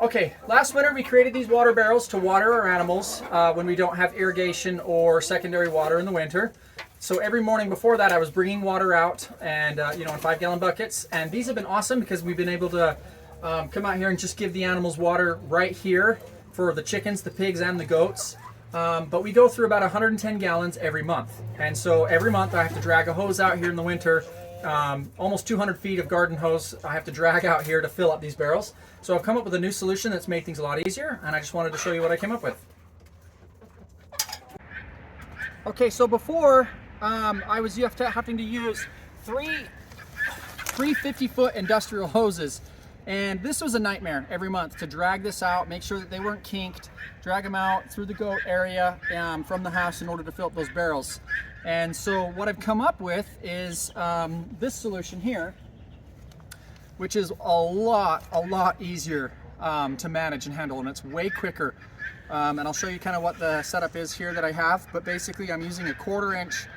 Okay, last winter we created these water barrels to water our animals when we don't have irrigation or secondary water in the winter. So every morning before that I was bringing water out and in 5-gallon buckets, and these have been awesome because we've been able to come out here and just give the animals water right here for the chickens, the pigs, and the goats. But we go through about 110 gallons every month, and so every month I have to drag a hose out here in the winter. Almost 200 feet of garden hose I have to drag out here to fill up these barrels. So I've come up with a new solution that's made things a lot easier, and I just wanted to show you what I came up with. Okay, so before I was having to use three 50-foot industrial hoses, and this was a nightmare every month to drag this out, make sure that they weren't kinked, drag them out through the goat area from the house in order to fill up those barrels. And so what I've come up with is this solution here, which is a lot easier to manage and handle, and it's way quicker. And I'll show you kind of what the setup is here that I have, but basically I'm using a 1/4-inch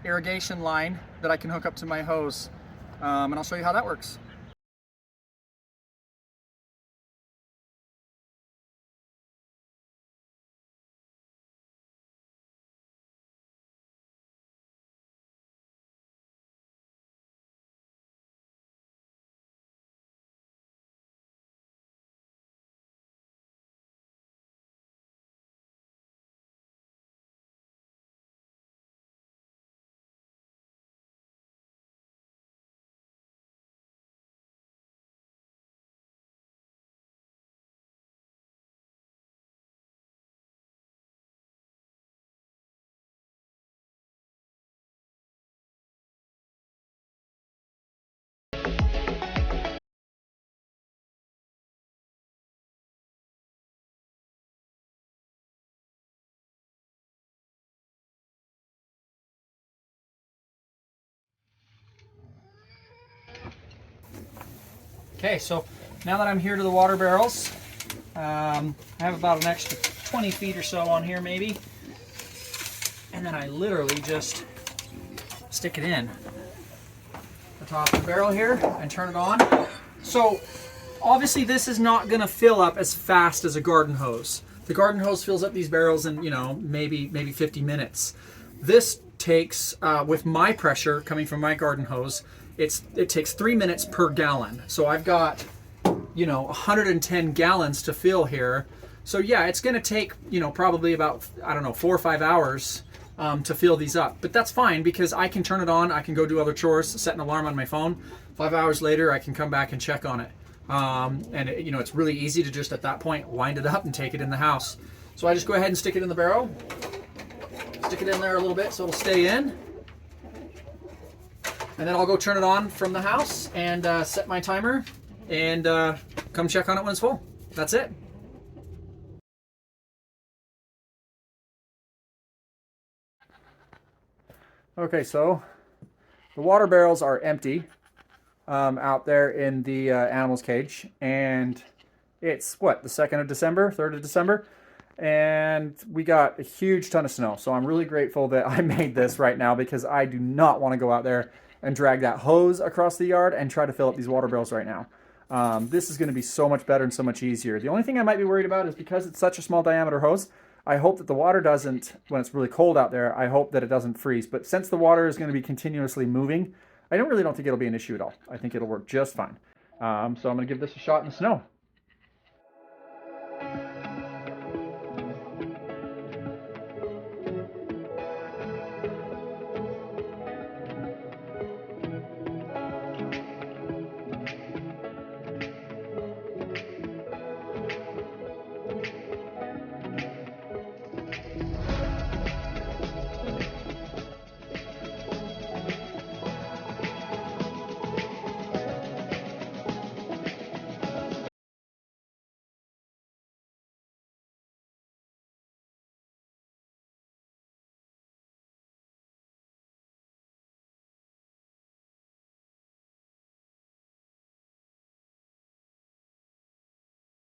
irrigation line that I can hook up to my hose, and I'll show you how that works. Okay, so now that I'm here to the water barrels, I have about an extra 20 feet or so on here maybe, and then I literally just stick it in the top of the barrel here and turn it on. So obviously this is not going to fill up as fast as a garden hose. The garden hose fills up these barrels in maybe 50 minutes. This takes, with my pressure coming from my garden hose, it takes 3 minutes per gallon. So I've got 110 gallons to fill here. So yeah, it's going to take probably about 4 or 5 hours to fill these up, but that's fine because I can turn it on, I can go do other chores, set an alarm on my phone. 5 hours later I can come back and check on it, and it's really easy to just at that point wind it up and take it in the house. So I just go ahead and stick it in the barrel, stick it in there a little bit so it'll stay in, and then I'll go turn it on from the house and set my timer and come check on it when it's full. That's it. Okay, so the water barrels are empty out there in the animals cage, and it's what, the 2nd of December, 3rd of December, and we got a huge ton of snow. So I'm really grateful that I made this right now because I do not want to go out there and drag that hose across the yard and try to fill up these water barrels right now. This is going to be so much better and so much easier. The only thing I might be worried about is because it's such a small diameter hose, I hope that the water doesn't, when it's really cold out there, I hope that it doesn't freeze. But since the water is going to be continuously moving, I really don't think it'll be an issue at all. I think it'll work just fine. So I'm going to give this a shot in the snow.